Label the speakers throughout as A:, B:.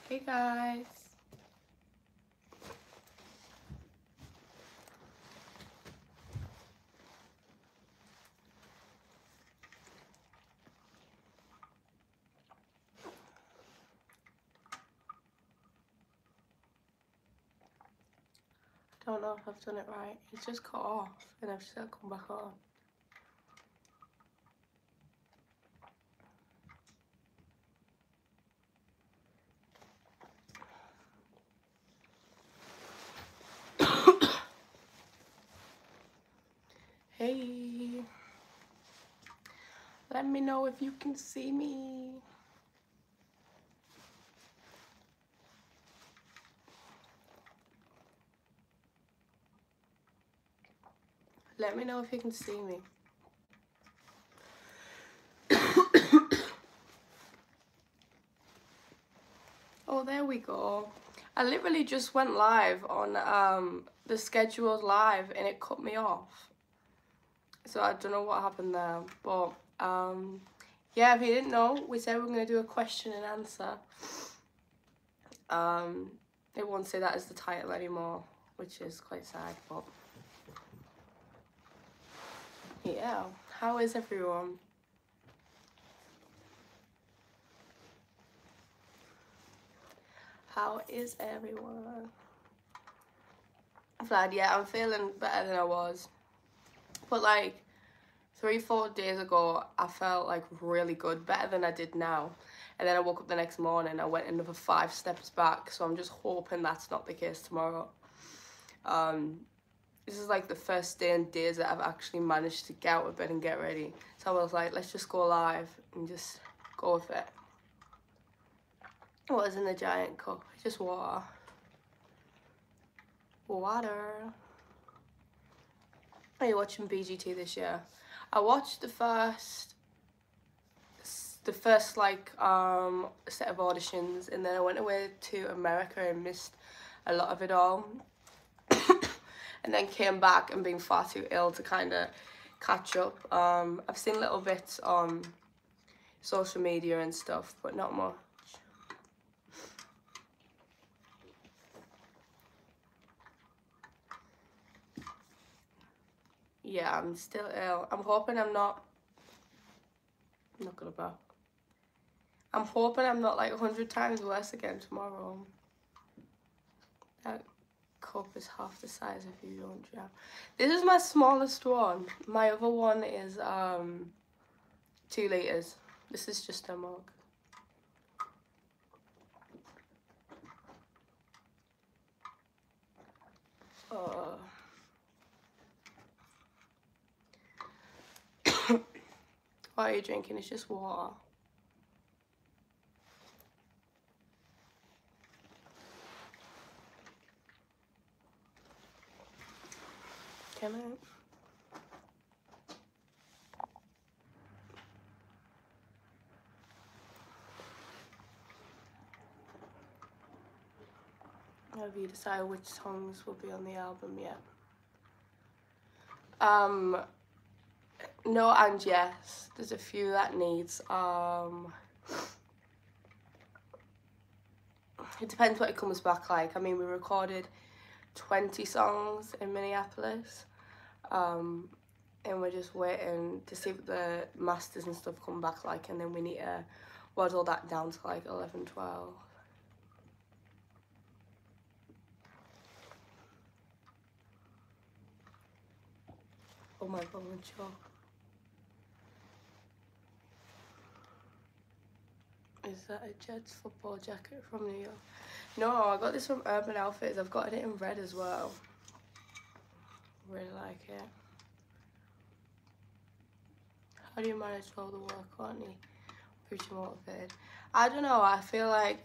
A: Hey guys. I don't know if I've done it right. It's just cut off and I've just got to come back on. Hey. Let me know if you can see me. Let me know if you can see me. Oh, there we go. I literally just went live on the scheduled live and it cut me off. So I don't know what happened there. But yeah, if you didn't know, we said we're going to do a question and answer. It won't say that as the title anymore, which is quite sad, but yeah. How is everyone? How is everyone? Vlad, yeah, I'm feeling better than I was. But like 3-4 days ago, I felt like really good, better than I did now. And then I woke up the next morning, I went another 5 steps back. So I'm just hoping that's not the case tomorrow. This is like the first day in days that I've actually managed to get out of bed and get ready. So I was like, let's just go live and just go with it. What is in the giant cup? Just water. Water. Are you watching BGT this year? I watched the first like set of auditions, and then I went away to America and missed a lot of it all. And then came back and being far too ill to kind of catch up. I've seen little bits on social media and stuff, but not much. Yeah, I'm still ill. I'm hoping I'm not gonna back. I'm hoping I'm not like 100 times worse again tomorrow. That cup is half the size if you don't drop. This is my smallest one. My other one is 2 litres. This is just a mug. What are you drinking? It's just water. Can I? Have you decided which songs will be on the album yet? No and yes. There's a few that needs. It depends what it comes back like. I mean, we recorded 20 songs in Minneapolis. And we're just waiting to see what the masters and stuff come back like, and then we need to waddle that down to like 11, 12. Oh my god, I'm sure. Is that a Jets football jacket from New York? No, I got this from Urban Outfitters. I've got it in red as well. Really like it. How do you manage all the work, Courtney? Pretty motivated. I don't know, I feel like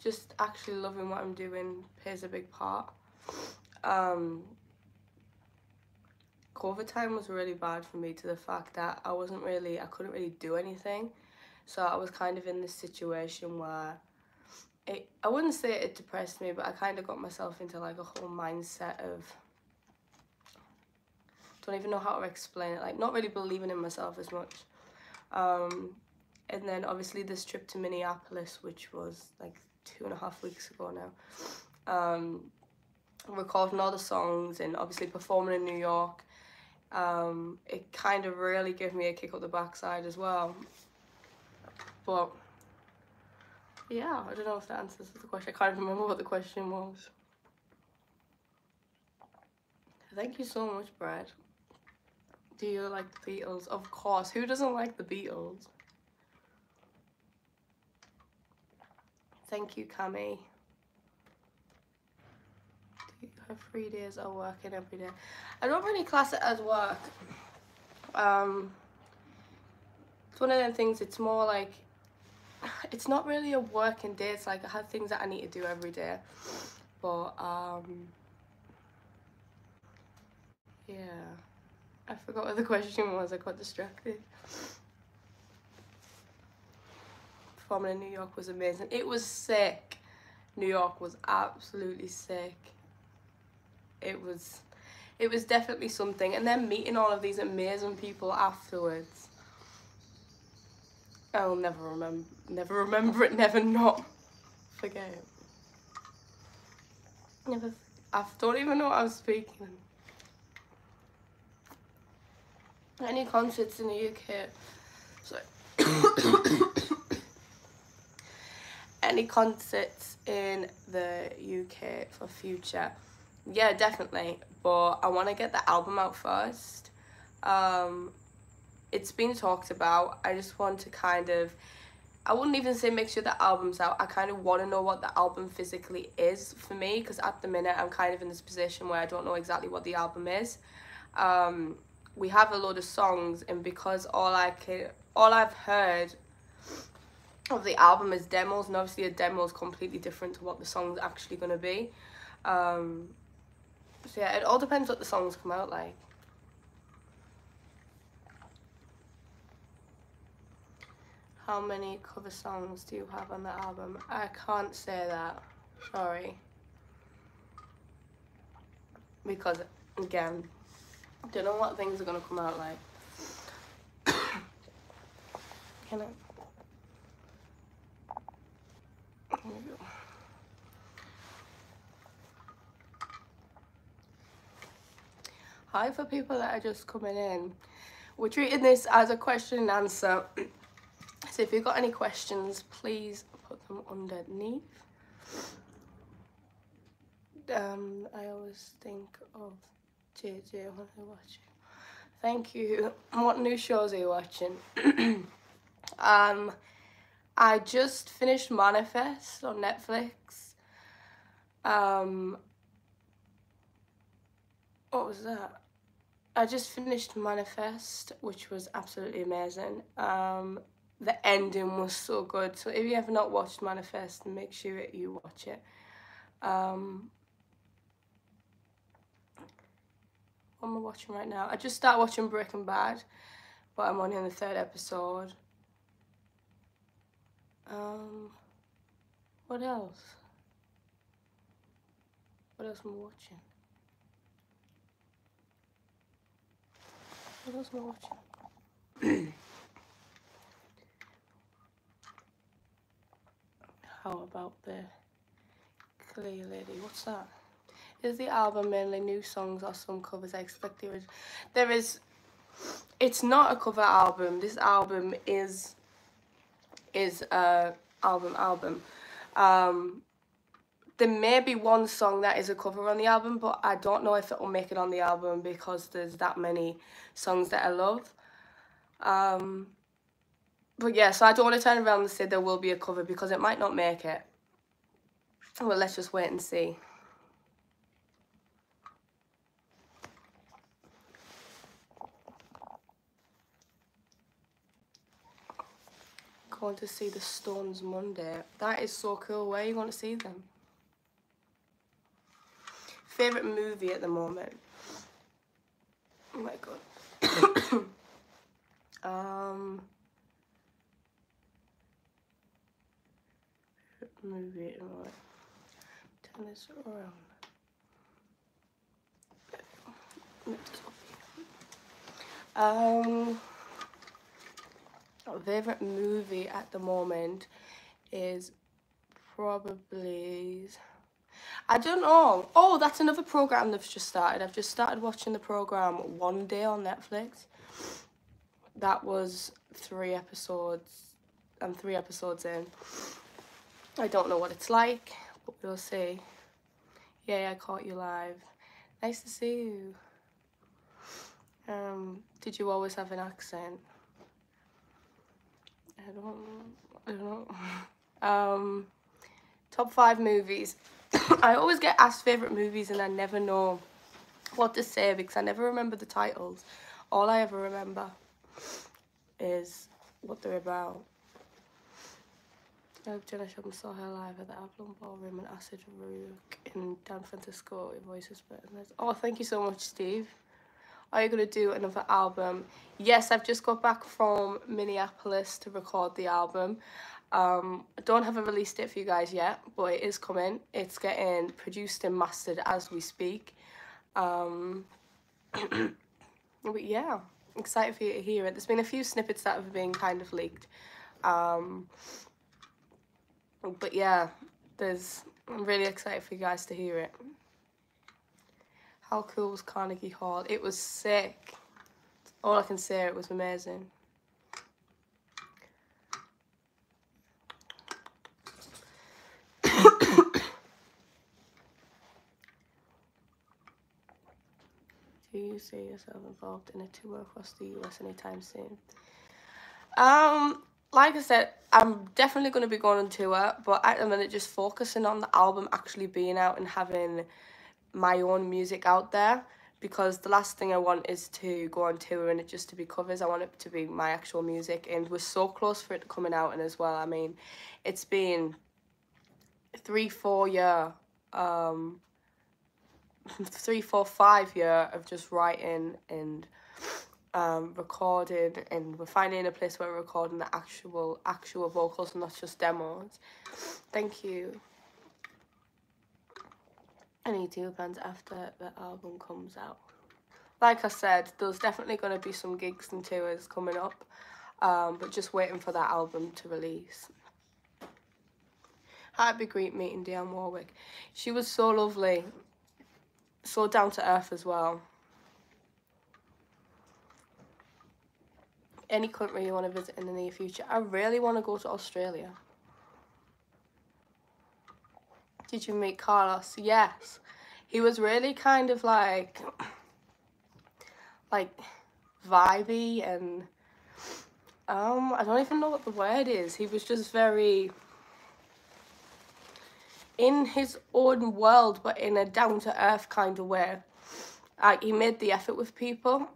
A: just actually loving what I'm doing plays a big part. COVID time was really bad for me, to the fact that I couldn't really do anything. So I was kind of in this situation where I wouldn't say it depressed me, but I kind of got myself into like a whole mindset of, don't even know how to explain it, like not really believing in myself as much. And and then obviously this trip to Minneapolis, which was like 2.5 weeks ago now. Recording all the songs and obviously performing in New York. It kind of really gave me a kick up the backside as well. But yeah, I don't know if that answers the question. I can't remember what the question was. Thank you so much, Brad. Do you like the Beatles? Of course. Who doesn't like the Beatles? Thank you, Cami. Do you have 3 days of working every day? I don't really class it as work. It's one of them things, it's more like, it's not really a working day. It's like I have things that I need to do every day. But, yeah. I forgot what the question was. I got distracted. Performing in New York was amazing. It was sick. New York was absolutely sick. It was definitely something. And then meeting all of these amazing people afterwards. I'll never remember it, never not forget it. I don't even know what I was speaking. Any concerts in the UK? Sorry. Any concerts in the UK for future? Yeah, definitely. But I want to get the album out first. It's been talked about. I just want to kind of, I wouldn't even say make sure the album's out. I kind of want to know what the album physically is for me, because at the minute I'm kind of in this position where I don't know exactly what the album is. We have a load of songs, and because all I've heard of the album is demos, and obviously a demo is completely different to what the song's actually going to be. So yeah, it all depends what the songs come out like. How many cover songs do you have on the album? I can't say that, sorry. Because, again, I don't know what things are going to come out like. Can I? Here we go. Hi for people that are just coming in. We're treating this as a question and answer. So if you've got any questions, please put them underneath. I always think of JJ when I watch it. Thank you. What new shows are you watching? I just finished Manifest on Netflix. What was that? I just finished Manifest, which was absolutely amazing. The ending was so good. So if you have not watched Manifest, make sure you watch it. What am I watching right now? I just started watching Breaking Bad, but I'm only on the 3rd episode. What else? What else am I watching? What else am I watching? How about the Clear Lady? What's that? Is the album mainly new songs or some covers? I expect there is. It's not a cover album. This album is a album. There may be one song that is a cover on the album, but I don't know if it will make it on the album because there's that many songs that I love. But yeah, so I don't want to turn around and say there will be a cover because it might not make it. Well, let's just wait and see. Going to see the Stones Monday. That is so cool. Where are you going to see them? Favorite movie at the moment? Oh my god. Movie at the moment. Turn this around. My favourite movie at the moment is probably... I don't know. Oh, that's another program that's just started. I've just started watching the program One Day on Netflix. That was 3 episodes. I'm 3 episodes in. I don't know what it's like, but we'll see. Yeah, I caught you live. Nice to see you. Did you always have an accent? I don't know. Top 5 movies. I always get asked favourite movies and I never know what to say because I never remember the titles. All I ever remember is what they're about. Jenna Shum saw her live at the Avalon Ballroom and Acid Rook in San Francisco. Your voice is better than this. Oh, thank you so much, Steve. Are you going to do another album? Yes, I've just got back from Minneapolis to record the album. I don't have a release date for you guys yet, but it is coming. It's getting produced and mastered as we speak. But yeah, excited for you to hear it. There's been a few snippets that have been kind of leaked. But yeah, I'm really excited for you guys to hear it. How cool was Carnegie Hall? It was sick. All I can say, it was amazing. Do you see yourself involved in a tour across the US anytime soon? Like I said, I'm definitely going to be going on tour, but at the minute just focusing on the album actually being out and having my own music out there, because the last thing I want is to go on tour and it just to be covers. I want it to be my actual music, and we're so close for it coming out. And as well, I mean, it's been 3-4 year 3-4-5 year of just writing and recording, and we're finally in a place where we're recording the actual vocals and not just demos. Thank you. Any tour plans after the album comes out? Like I said, there's definitely going to be some gigs and tours coming up, but just waiting for that album to release. Had a great meeting Diane Warwick. She was so lovely, so down to earth as well. Any country you want to visit in the near future? I really want to go to Australia. Did you meet Carlos? Yes. He was really kind of like vibey, and I don't even know what the word is. He was just very in his own world, but in a down-to-earth kind of way. He made the effort with people.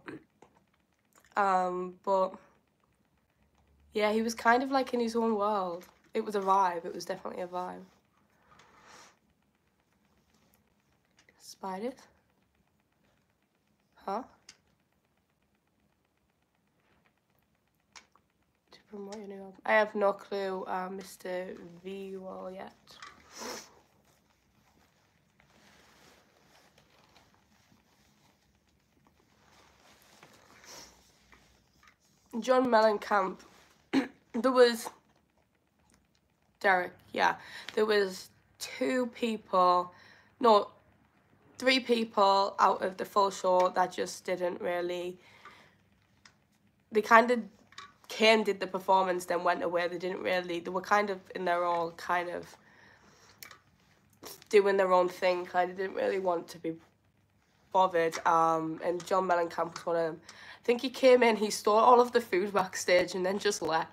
A: But yeah, he was kind of like in his own world. It was a vibe. It was definitely a vibe. Spiders? Huh? To promote your new album. I have no clue, Mr. V Wall yet. John Mellencamp. There was Derek, yeah. There was 3 people out of the full show that just didn't really... They kind of came, did the performance, then went away. They were kind of in their own kind of doing their own thing, kind of didn't really want to be bothered. And John Mellencamp was one of them. I think he came in, he stole all of the food backstage and then just left.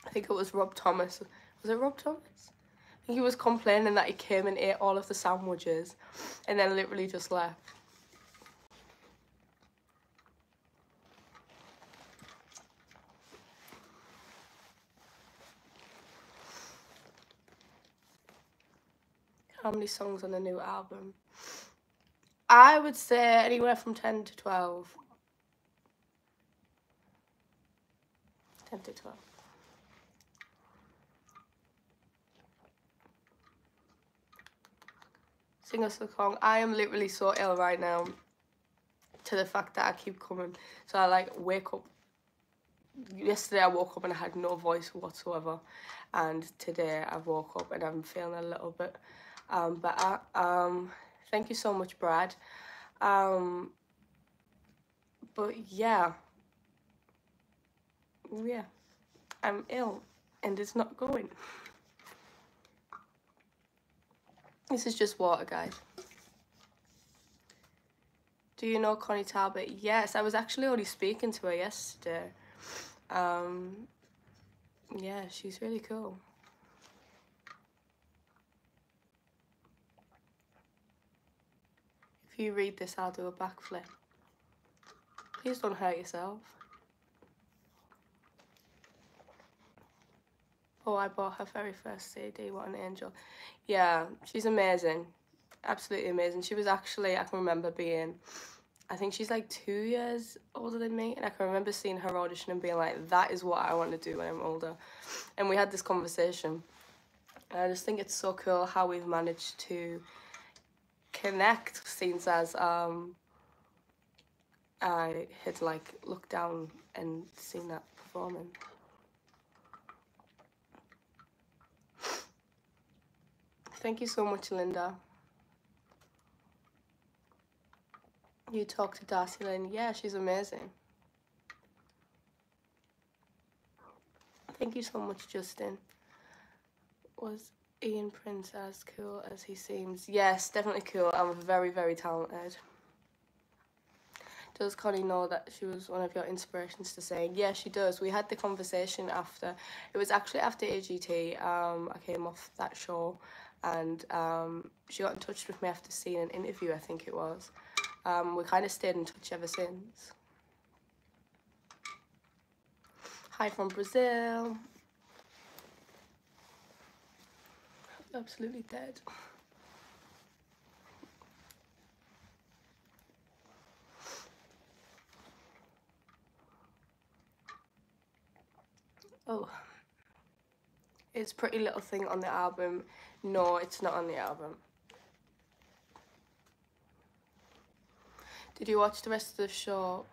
A: I think it was Rob Thomas. Was it Rob Thomas? I think he was complaining that he came and ate all of the sandwiches and then literally just left. How many songs on the new album? I would say anywhere from 10 to 12. 10 to 12. Sing us a song. I am literally so ill right now. to the fact that I keep coming. So I like wake up. Yesterday I woke up and I had no voice whatsoever, and today I woke up and I'm feeling a little bit better. Thank you so much, Brad. But yeah, I'm ill and it's not going. This is just water, guys. Do you know Connie Talbot? Yes, I was actually only speaking to her yesterday. Yeah, she's really cool. If you read this, I'll do a backflip. Please don't hurt yourself. Oh, I bought her very first CD. What an angel. Yeah, she's amazing. Absolutely amazing. She was actually, I can remember being, I think she's like 2 years older than me. And I can remember seeing her audition and being like, that is what I want to do when I'm older. And we had this conversation. And I just think it's so cool how we've managed to connect, since as I had like looked down and seen that performance. Thank you so much, Linda. You talked to Darcy Lynn. Yeah, she's amazing. Thank you so much, Justin. Was Ian Prince as cool as he seems? Yes, definitely cool. I'm very, very talented. Does Connie know that she was one of your inspirations to sing? Yeah, she does. We had the conversation after. It was actually after AGT. I came off that show, and she got in touch with me after seeing an interview, I think it was. We kind of stayed in touch ever since. Hi from Brazil. Absolutely dead. Oh, it's Pretty Little Thing on the album. No, it's not on the album. Did you watch the rest of the show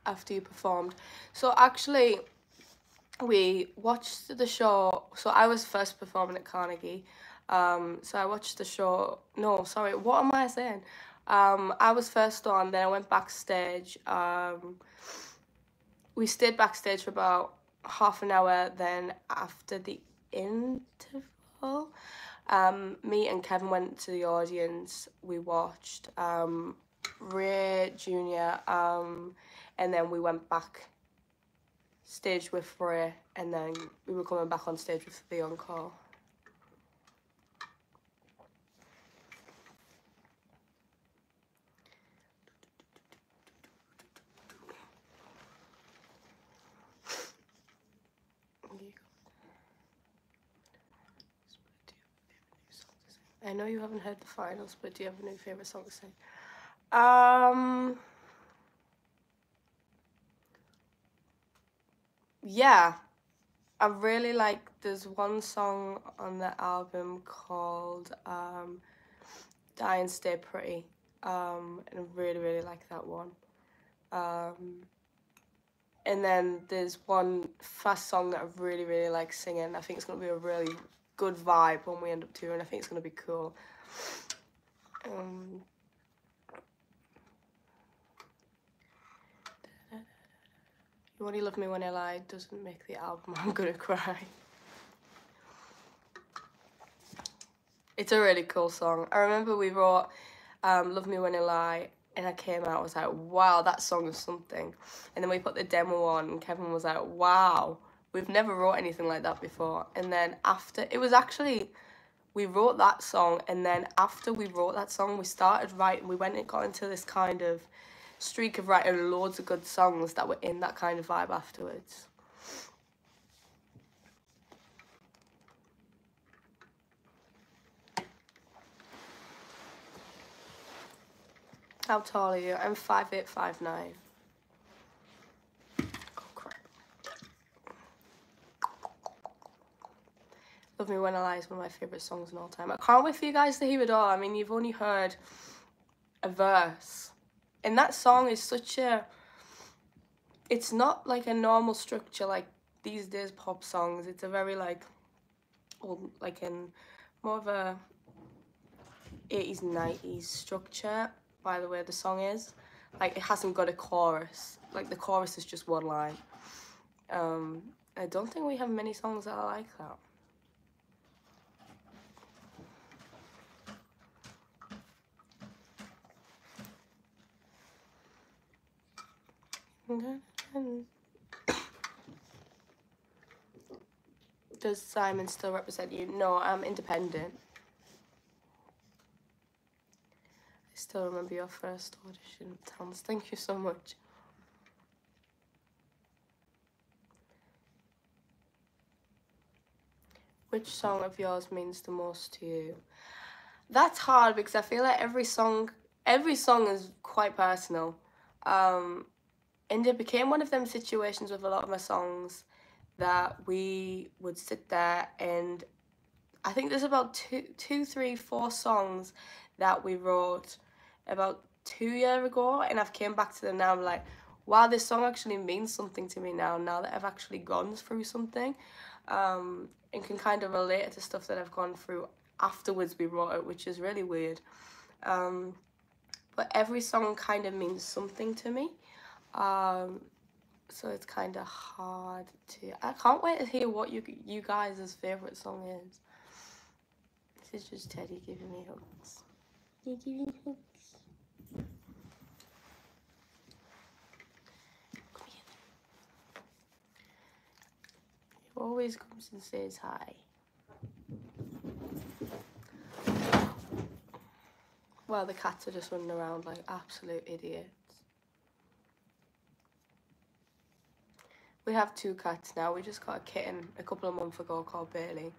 A: after you performed? So actually, we watched the show. So I was first performing at Carnegie. So I watched the show. No, sorry, what am I saying? I was first on, then I went backstage. We stayed backstage for about half an hour. Then after the interval, me and Kevin went to the audience. We watched Ray Jr. And then we went back stage with Ray, and then we were coming back on stage with the encore. I know you haven't heard the finals, but do you have a new favourite song to sing? Yeah, I really like, there's one song on the album called Die and Stay Pretty, and I really, really like that one. And then there's one fast song that I really, really like singing. I think it's going to be a really good vibe when we end up touring. I think it's going to be cool. You Only Love Me When I Lie doesn't make the album. I'm going to cry. It's a really cool song. I remember we wrote Love Me When I Lie, and I came out, I was like, wow, that song is something. And then we put the demo on, and Kevin was like, wow, we've never wrote anything like that before. And then after, it was actually, we wrote that song, and then after we wrote that song, we started writing, we went and got into this kind of streak of writing loads of good songs that were in that kind of vibe afterwards. How tall are you? I'm 5'8", 5'9". Oh crap. Love Me When I Lie is one of my favourite songs in all time. I can't wait for you guys to hear it all. I mean, you've only heard a verse. And that song is such a, it's not like a normal structure like these days pop songs. It's a very like old, like in more of a 80s and 90s structure by the way the song is. Like it hasn't got a chorus. Like the chorus is just one line. I don't think we have many songs that are like that. Does Simon still represent you? No, I'm independent. I still remember your first audition, Towns. Thank you so much. Which song of yours means the most to you? That's hard because I feel like every song is quite personal. And it became one of them situations with a lot of my songs that we would sit there, and I think there's about two, 3, 4 songs that we wrote about 2 years ago, and I've came back to them now. I'm like, wow, this song actually means something to me now that I've actually gone through something, and can kind of relate to stuff that I've gone through afterwards we wrote it, which is really weird. But every song kind of means something to me. So it's kind of hard to. I can't wait to hear what you guys' favorite song is. This is just Teddy giving me hugs. You giving me hugs? Come here. He always comes and says hi. Well, the cats are just running around like absolute idiots. We have 2 cats now. We just got a kitten a couple of months ago called Bailey.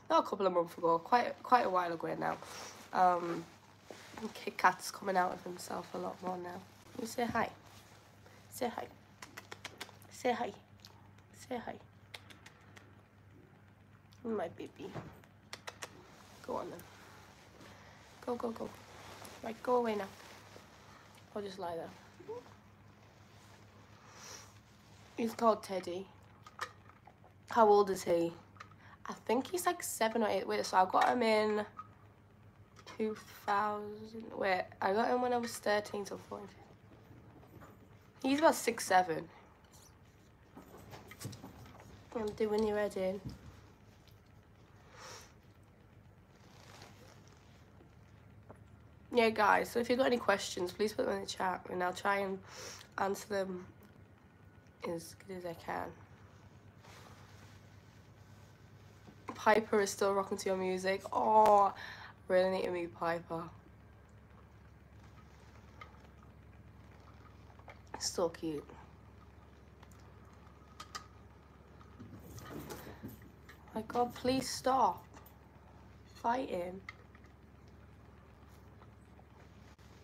A: Not a couple of months ago, quite a while ago now. Kit Kat's coming out of himself a lot more now. You say hi. Say hi. Say hi. Say hi. My baby. Go on then. Go, go, go. Right, go away now. I'll just lie there. He's called Teddy. How old is he? I think he's like 7 or 8. Wait, so I got him in 2000. Wait, I got him when I was 13 to 14. He's about 6, 7. I'm doing your head in. Yeah, guys, so if you've got any questions, please put them in the chat and I'll try and answer them as good as I can. Piper is still rocking to your music. Oh, really need to meet Piper. So cute. My God, please stop fighting.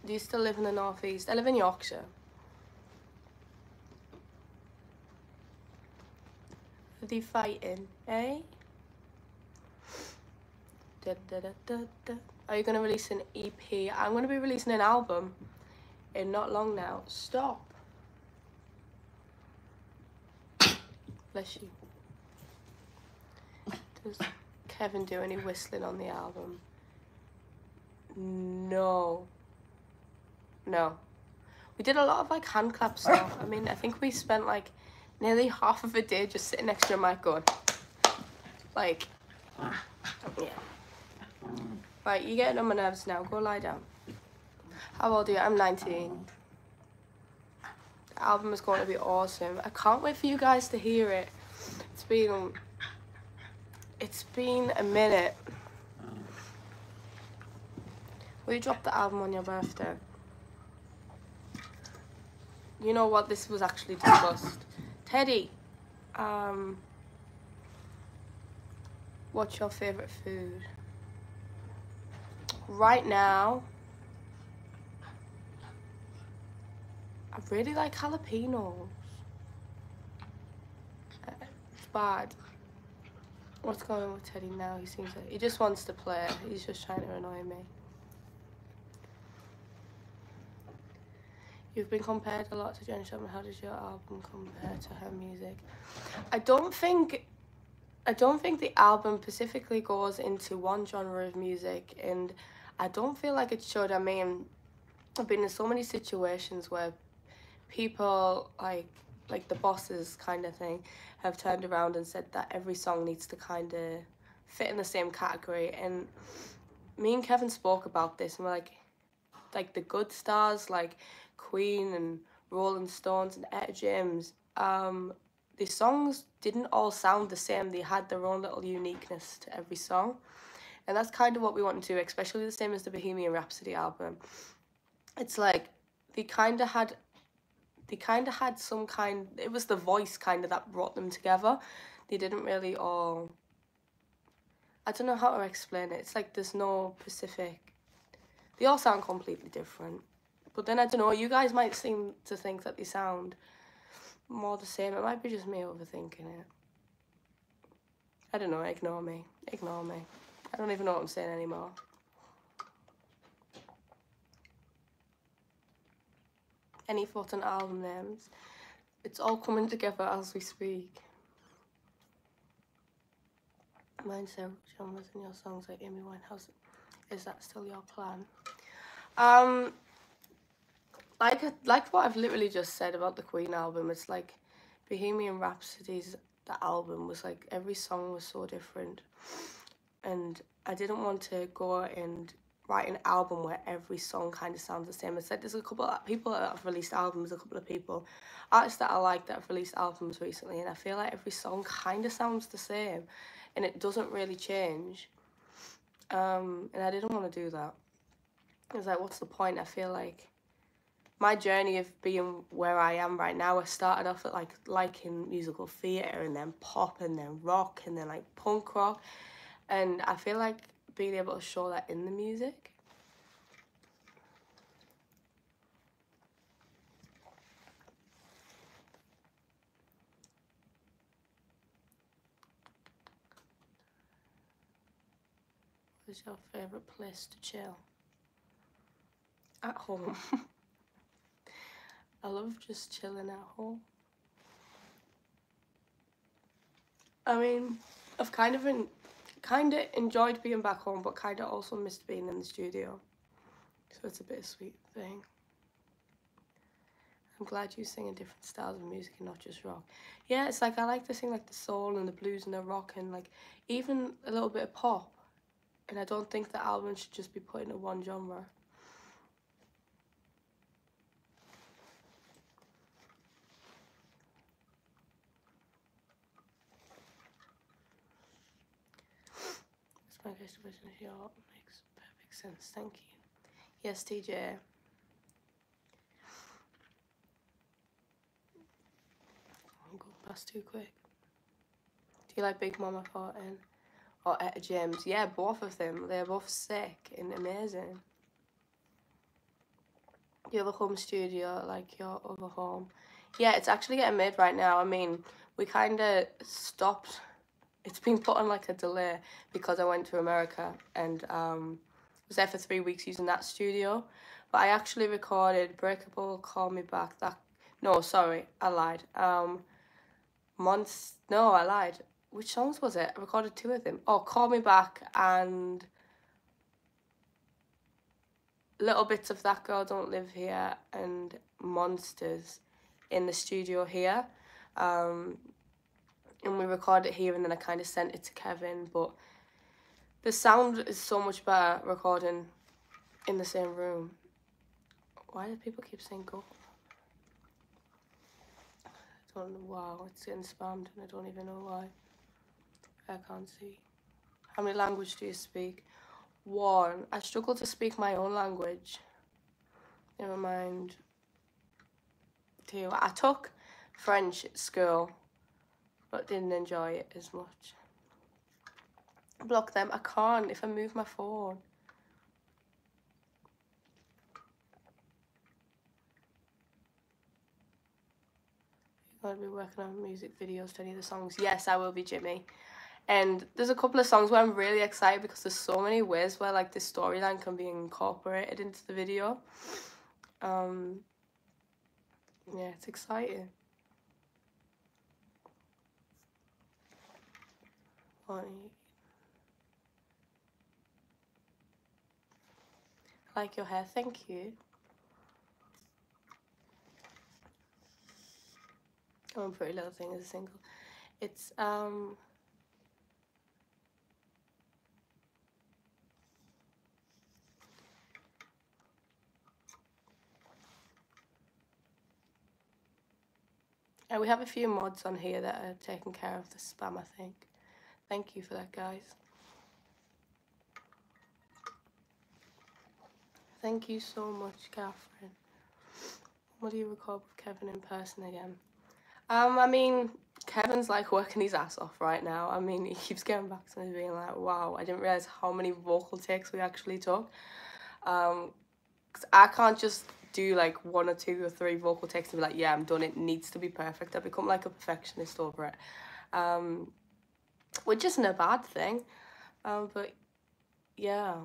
A: Do you still live in the northeast? I live in Yorkshire. Are they fighting, eh? Da, da, da, da, da. Are you going to release an EP? I'm going to be releasing an album in not long now. Stop. Bless you. Does Kevin do any whistling on the album? No. No. We did a lot of like hand clap stuff. I mean, I think we spent like nearly half of a day just sitting next to a mic going like, yeah. Right, you're getting on my nerves now. Go lie down. How old are you? I'm 19. The album is going to be awesome. I can't wait for you guys to hear it. It's been a minute. Will you drop the album on your birthday? You know what? This was actually discussed. Teddy, what's your favorite food? Right now, I really like jalapenos. It's bad. What's going on with Teddy now? He seems like he just wants to play. He's just trying to annoy me. You've been compared a lot to Jenny Chapman. How does your album compare to her music? I don't think the album specifically goes into one genre of music, and I don't feel like it should. I mean, I've been in so many situations where people like the bosses kind of thing have turned around and said that every song needs to kind of fit in the same category, and me and Kevin spoke about this, and we're like the good stars like Queen and Rolling Stones and Etta James, the songs didn't all sound the same. They had their own little uniqueness to every song, and that's kind of what we want to do, especially the same as the Bohemian Rhapsody album. It's like they kind of had some kind, it was the voice kind of that brought them together. They didn't really all, I don't know how to explain it. It's like there's no specific, they all sound completely different. But then I don't know, you guys might seem to think that they sound more the same. It might be just me overthinking it. I don't know, ignore me. Ignore me. I don't even know what I'm saying anymore. Any thoughts on album names? It's all coming together as we speak. Mine's so genres in your songs like Amy Winehouse. Is that still your plan? Like what I've literally just said about the Queen album, it's like Bohemian Rhapsody's, the album was like every song was so different, and I didn't want to go and write an album where every song kind of sounds the same. It's like there's a couple of people that have released albums, a couple of people, artists that I like that have released albums recently, and I feel like every song kind of sounds the same, and it doesn't really change. And I didn't want to do that. It was like, what's the point? I feel like my journey of being where I am right now, I started off at like liking musical theatre, and then pop, and then rock, and then like punk rock, and I feel like being able to show that in the music. What's your favourite place to chill? At home. I love just chilling at home. I mean, I've kind of enjoyed being back home, but kind of also missed being in the studio. So it's a bittersweet thing. I'm glad you sing in different styles of music and not just rock. Yeah, it's like I like to sing like the soul and the blues and the rock and like even a little bit of pop. And I don't think the album should just be put into one genre. That's my guest question. Your makes perfect sense. Thank you. Yes, TJ. I'm going past too quick. Do you like Big Mama Thornton or Etta James? Yeah, both of them. They're both sick and amazing. Do you have a home studio like your other home? Yeah, it's actually getting made right now. I mean, we kind of stopped. It's been put on like a delay because I went to America and was there for 3 weeks using that studio. But I actually recorded Breakable, Call Me Back. No, sorry, I lied. I lied. Which songs was it? I recorded 2 of them. Oh, Call Me Back and little bits of That Girl Don't Live Here and Monsters in the studio here. And we recorded it here, and then I kind of sent it to Kevin, but the sound is so much better recording in the same room. Why do people keep saying go? I don't know. Wow, it's getting spammed and I don't even know why. I can't see. How many languages do you speak? 1. I struggle to speak my own language. Never mind. 2. I took French at school, but didn't enjoy it as much. Block them. I can't if I move my phone. You're going to be working on music videos to any of the songs. Yes, I will be, Jimmy. And there's a couple of songs where I'm really excited because there's so many ways where like the storyline can be incorporated into the video. Yeah, it's exciting. I like your hair, thank you. Oh, Pretty Little Thing is a single. It's and we have a few mods on here that are taking care of the spam, I think. Thank you for that, guys. Thank you so much, Catherine. What do you record with Kevin in person again? I mean, Kevin's like working his ass off right now. I mean, he keeps getting back to me being like, wow, I didn't realize how many vocal takes we actually took. 'Cause I can't just do like 1 or 2 or 3 vocal takes and be like, yeah, I'm done. It needs to be perfect. I become like a perfectionist over it. Which isn't a bad thing. But yeah,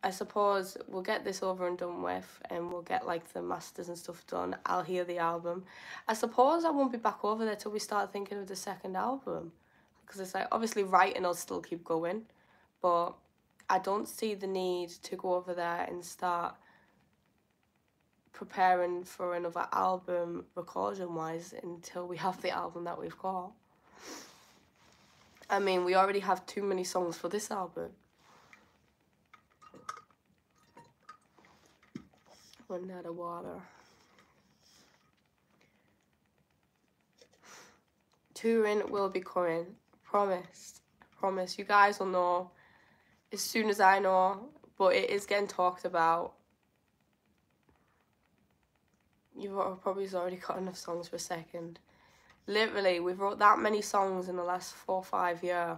A: I suppose we'll get this over and done with, and we'll get like the masters and stuff done. I'll hear the album. I suppose I won't be back over there till we start thinking of the second album, because it's like obviously writing will still keep going, but I don't see the need to go over there and start preparing for another album recording wise until we have the album that we've got. I mean, we already have too many songs for this album. Run out of water. Touring will be coming. Promise. Promise. You guys will know as soon as I know, but it is getting talked about. You've probably already got enough songs for a second. Literally, we've wrote that many songs in the last 4 or 5 years.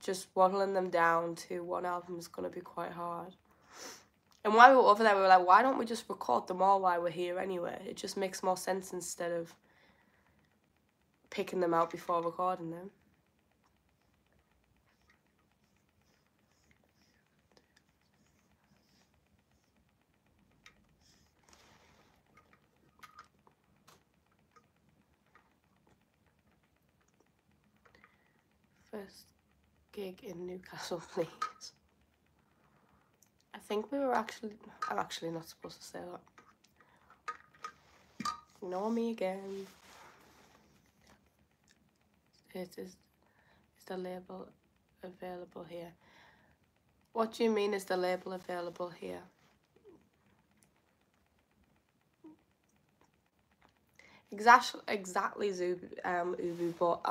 A: Just waddling them down to one album is going to be quite hard. And while we were over there, we were like, why don't we just record them all while we're here anyway? It just makes more sense instead of picking them out before recording them. First gig in Newcastle, please. I think we were actually... I'm actually not supposed to say that. Ignore me again. Is the label available here? What do you mean is the label available here? Exactly, Ubu, but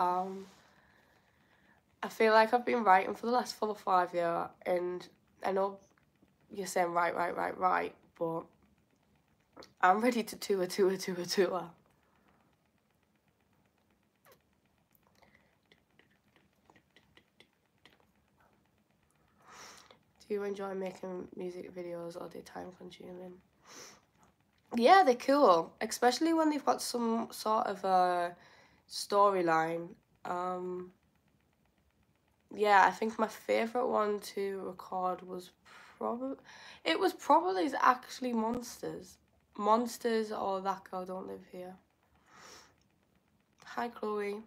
A: I feel like I've been writing for the last 4 or 5 years, and I know you're saying right, but I'm ready to tour. Do you enjoy making music videos, or are they time consuming? Yeah, they're cool, especially when they've got some sort of a storyline. Yeah, I think my favourite one to record was probably actually Monsters or That Girl Don't Live Here. Hi Chloe.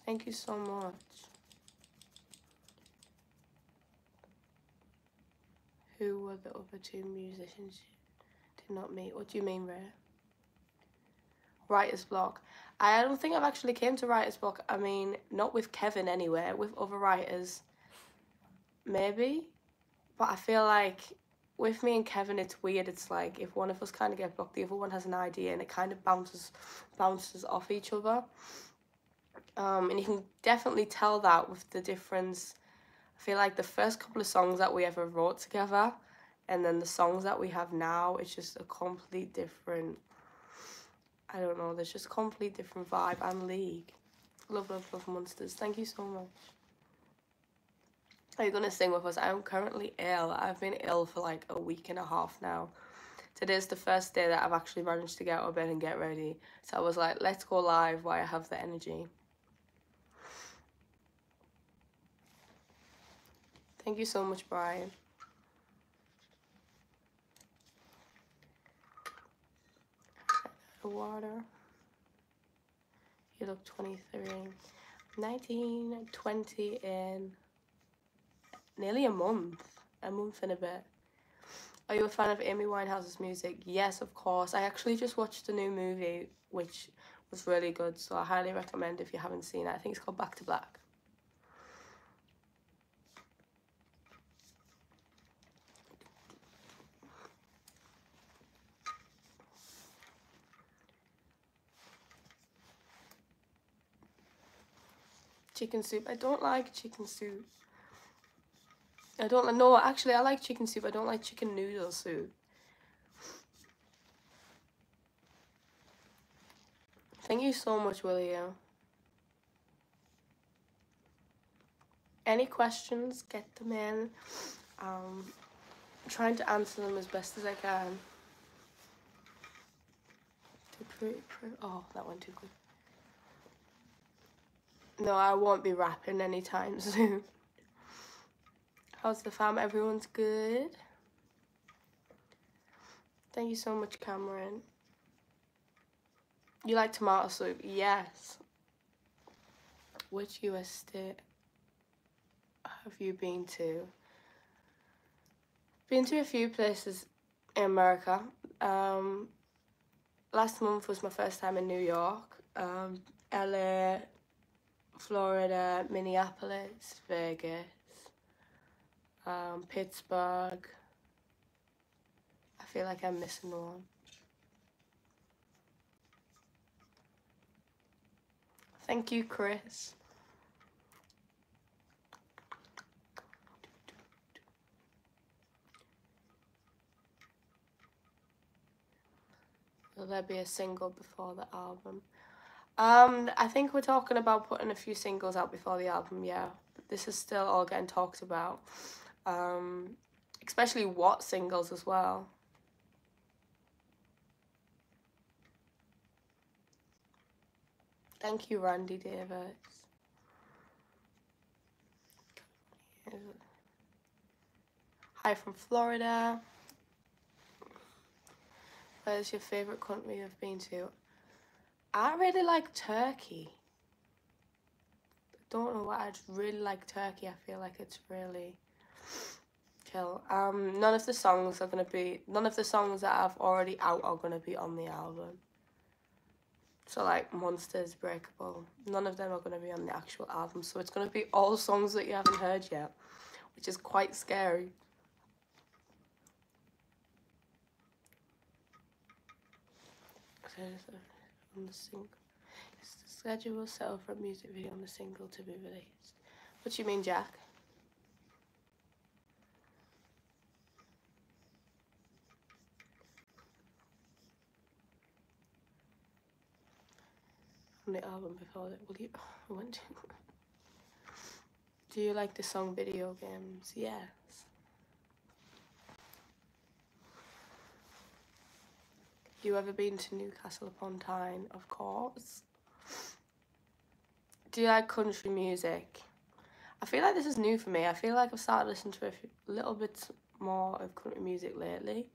A: Thank you so much. Who were the other 2 musicians you did not meet? What do you mean, Ray? Writer's block. I don't think I've actually came to writer's block. I mean, not with Kevin anyway, with other writers, maybe. But I feel like with me and Kevin, it's weird. It's like if one of us kind of get blocked, the other one has an idea, and it kind of bounces off each other. And you can definitely tell that with the difference. I feel like the first couple of songs that we ever wrote together, and then the songs that we have now, it's just a complete different, I don't know, there's just a complete different vibe and league. Love Monsters. Thank you so much. Are you going to sing with us? I'm currently ill. I've been ill for like a week and a half now. Today's the first day that I've actually managed to get out of bed and get ready. So I was like, let's go live while I have the energy. Thank you so much, Brian. of water. You look 23. 19, 20 in nearly a month and a bit. Are you a fan of Amy Winehouse's music? Yes, of course. I actually just watched a new movie which was really good, so I highly recommend if you haven't seen it. I think it's called Back to Black. Chicken soup. I don't like chicken soup. I don't know. Actually, I like chicken soup. I don't like chicken noodle soup. Thank you so much, William. Any questions? Get them in. Trying to answer them as best as I can. Oh, that went too quick. No, I won't be rapping anytime soon. How's the fam? Everyone's good. Thank you so much, Cameron. You like tomato soup? Yes. Which US state have you been to? Been to a few places in America. Last month was my first time in New York. LA, Florida, Minneapolis, Vegas, Pittsburgh. I feel like I'm missing one. Thank you, Chris. Will there be a single before the album? I think we're talking about putting a few singles out before the album, yeah. This is still all getting talked about. Especially what singles as well. Thank you, Randy Davis. Hi from Florida. Where's your favourite country you've been to? I really like Turkey. I don't know why, I just really like Turkey. I feel like it's really chill. None of the songs that I've already out are gonna be on the album. So like Monsters, Breakable, none of them are gonna be on the actual album. So it's gonna be all songs that you haven't heard yet, which is quite scary. On the single, is the schedule set for a music video on the single to be released? What do you mean, Jack? On the album before that, will you? Do you like the song Video Games? Yes. You ever been to Newcastle upon Tyne? Of course. Do you like country music? I feel like this is new for me. I feel like I've started listening to a little bit more of country music lately.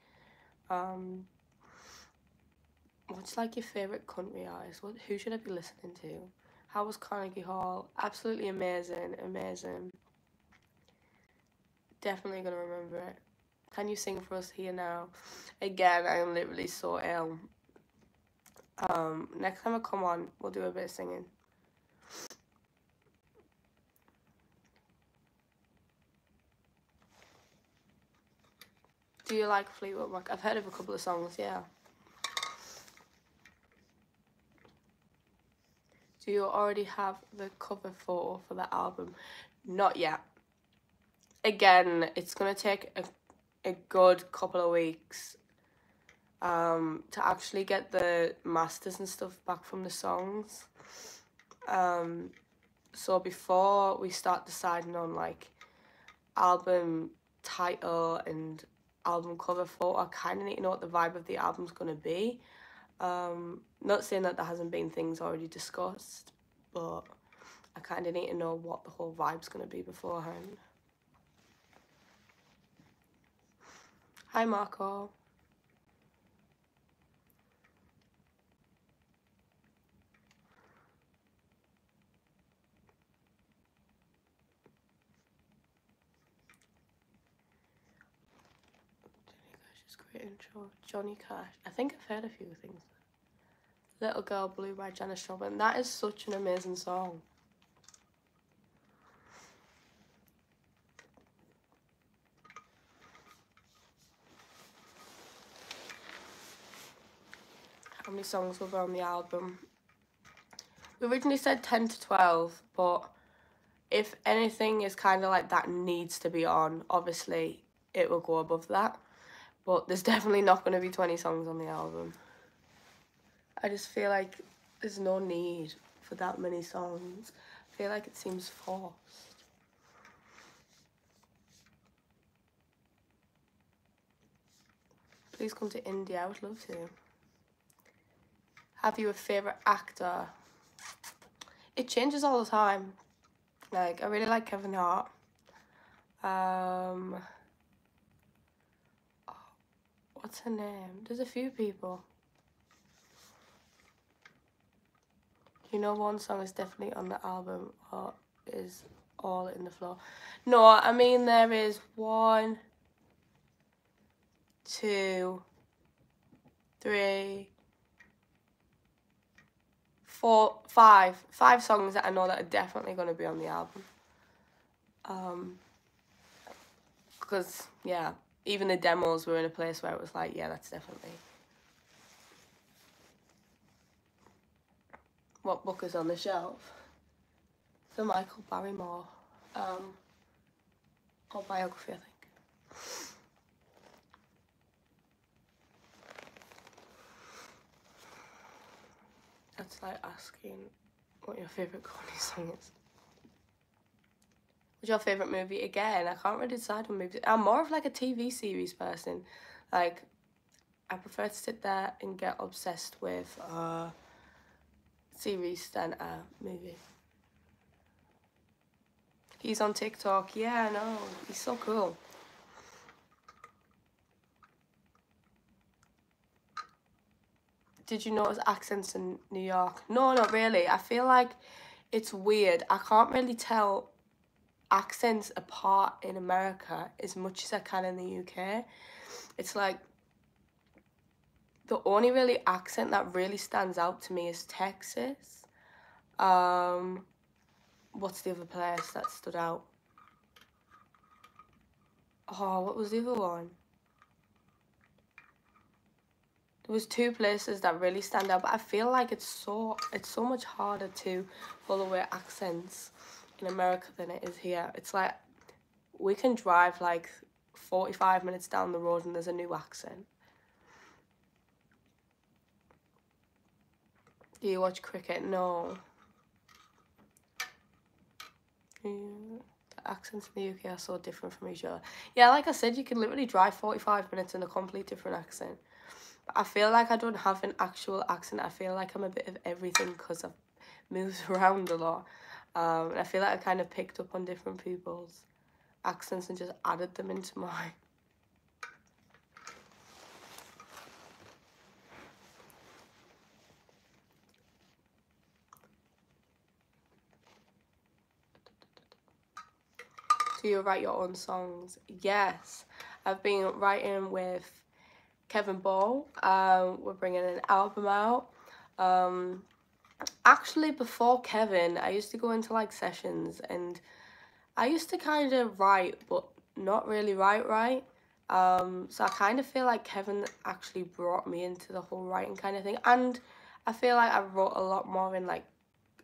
A: What's like your favourite country artist? Who should I be listening to? How was Carnegie Hall? Absolutely amazing, amazing. Definitely gonna remember it. Can you sing for us here now? Again, I am literally so ill. Next time I come on, we'll do a bit of singing. Do you like Fleetwood Mac? I've heard of a couple of songs, yeah. Do you already have the cover photo for the album? Not yet. Again, it's gonna take a good couple of weeks to actually get the masters and stuff back from the songs. So before we start deciding on like album title and album cover photo, I kind of need to know what the vibe of the album's gonna be. Not saying that there hasn't been things already discussed, but I kind of need to know what the whole vibe's gonna be beforehand. Hi, Marco. Great intro. Johnny Cash. I think I've heard a few things. Little Girl Blue by Janis Joplin. That is such an amazing song. How many songs will be on the album? We originally said 10 to 12, but if anything is kind of like that needs to be on, obviously it will go above that. But there's definitely not going to be 20 songs on the album. I just feel like there's no need for that many songs. I feel like it seems forced. Please come to India, I would love to. Have you a favourite actor? It changes all the time. Like, I really like Kevin Hart. What's her name? There's a few people. You know, one song is definitely on the album, or is All in the Floor. No, I mean there is 1, 2, 3, 4, 5 songs that I know that are definitely going to be on the album. Because yeah, even the demos were in a place where it was like, yeah, that's definitely. What book is on the shelf? The Michael Barrymore autobiography, I think. That's like asking what your favourite Ikone song is. What's your favourite movie? Again, I can't really decide on movies. I'm more of like a TV series person. Like, I prefer to sit there and get obsessed with series than a movie. He's on TikTok. Yeah, I know. He's so cool. Did you notice accents in New York? No, not really. I feel like it's weird. I can't really tell accents apart in America as much as I can in the UK. It's like the only really accent that really stands out to me is Texas. What's the other place that stood out? Oh, what was the other one? There was 2 places that really stand out, but I feel like it's so much harder to pull away accents in America than it is here. It's like we can drive like 45 minutes down the road and there's a new accent. Do you watch cricket? No. Yeah. The accents in the UK are so different from each other. Yeah, like I said, you can literally drive 45 minutes in a complete different accent. But I feel like I don't have an actual accent. I feel like I'm a bit of everything because I've moved around a lot. And I feel like I kind of picked up on different people's accents and just added them into mine. Do you write your own songs? Yes. I've been writing with Kevin Ball. We're bringing an album out. Actually, before Kevin, I used to go into like sessions and I used to kind of write, but not really write. So I kind of feel like Kevin actually brought me into the whole writing kind of thing. And I feel like I wrote a lot more in the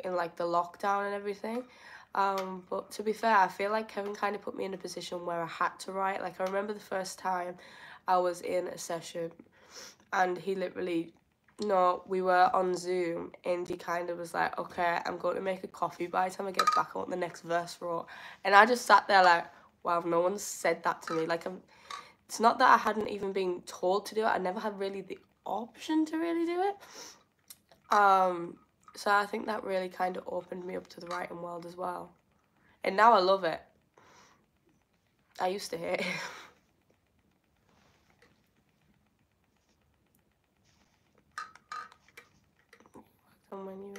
A: lockdown and everything. But to be fair, I feel like Kevin kind of put me in a position where I had to write. Like, I remember the first time I was in a session and he literally, no, we were on Zoom and he kind of was like, okay, I'm going to make a coffee by the time I get back. I want the next verse wrote. And I just sat there like, wow, no one's said that to me. Like, it's not that I hadn't even been told to do it. I never had really the option to really do it. So I think that really kind of opened me up to the writing world as well. And now I love it. I used to hate it. And when you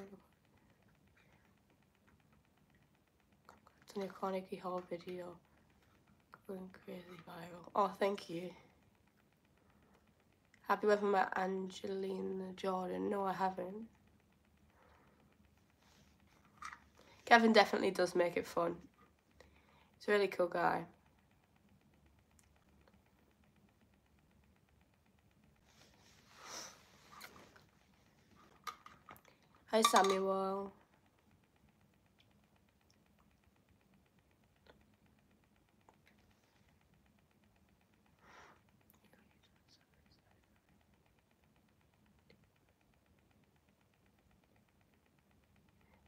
A: it's an iconic haul video going crazy viral. Oh, thank you. Have you ever met Angelina Jordan? No, I haven't. Kevin definitely does make it fun. He's a really cool guy. Hi, Samuel.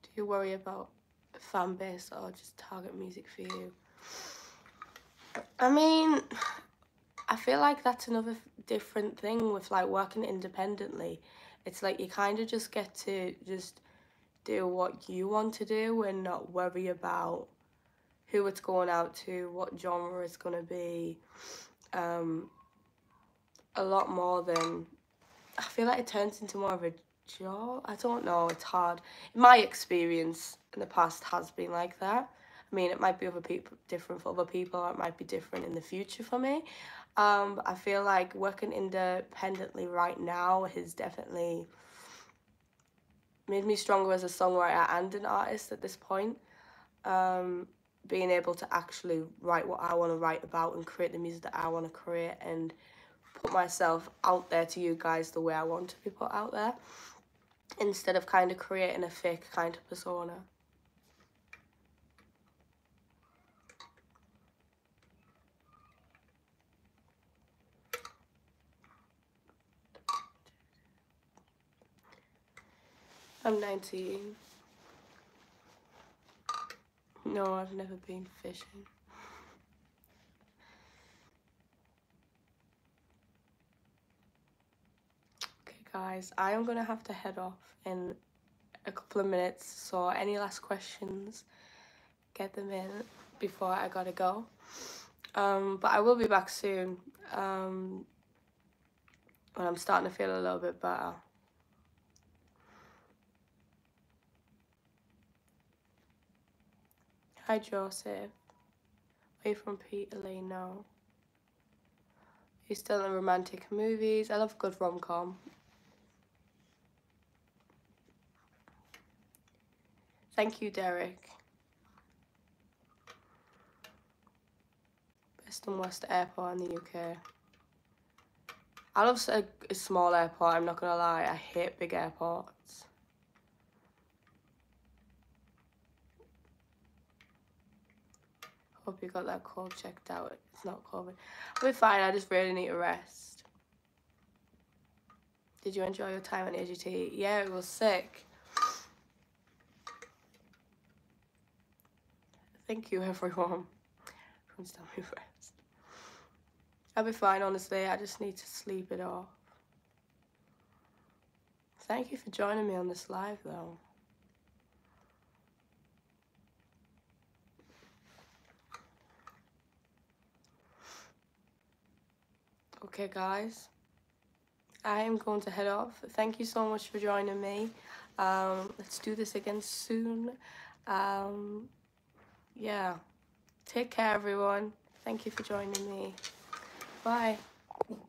A: Do you worry about fan base or just target music for you? I mean, I feel like that's another different thing with like working independently. It's like you kind of just get to just do what you want to do and not worry about who it's going out to, what genre it's going to be. A lot more than, I feel like it turns into more of a job. I don't know, it's hard. My experience in the past has been like that. I mean, it might be other people different for other people, or it might be different in the future for me. But I feel like working independently right now has definitely made me stronger as a songwriter and an artist at this point. Being able to actually write what I want to write about and create the music that I want to create and put myself out there to you guys the way I want to be put out there, instead of kind of creating a fake kind of persona. I'm 19. No, I've never been fishing. Okay guys, I am gonna have to head off in a couple of minutes, so any last questions, get them in before I gotta go. But I will be back soon, when I'm starting to feel a little bit better. Hi Joseph. Are you from Peterlee? No. Are you still in romantic movies? I love a good rom-com. Thank you, Derek. Best and worst airport in the UK. I love a small airport, I'm not gonna lie. I hate big airports. Hope you got that cold checked out. It's not COVID. I'll be fine, I just really need a rest. Did you enjoy your time at AGT? Yeah, it was sick. Thank you, everyone. Everyone's telling me rest. I'll be fine, honestly. I just need to sleep it off. Thank you for joining me on this live, though. Okay, guys. I am going to head off. Thank you so much for joining me. Let's do this again soon. Yeah. Take care, everyone. Thank you for joining me. Bye.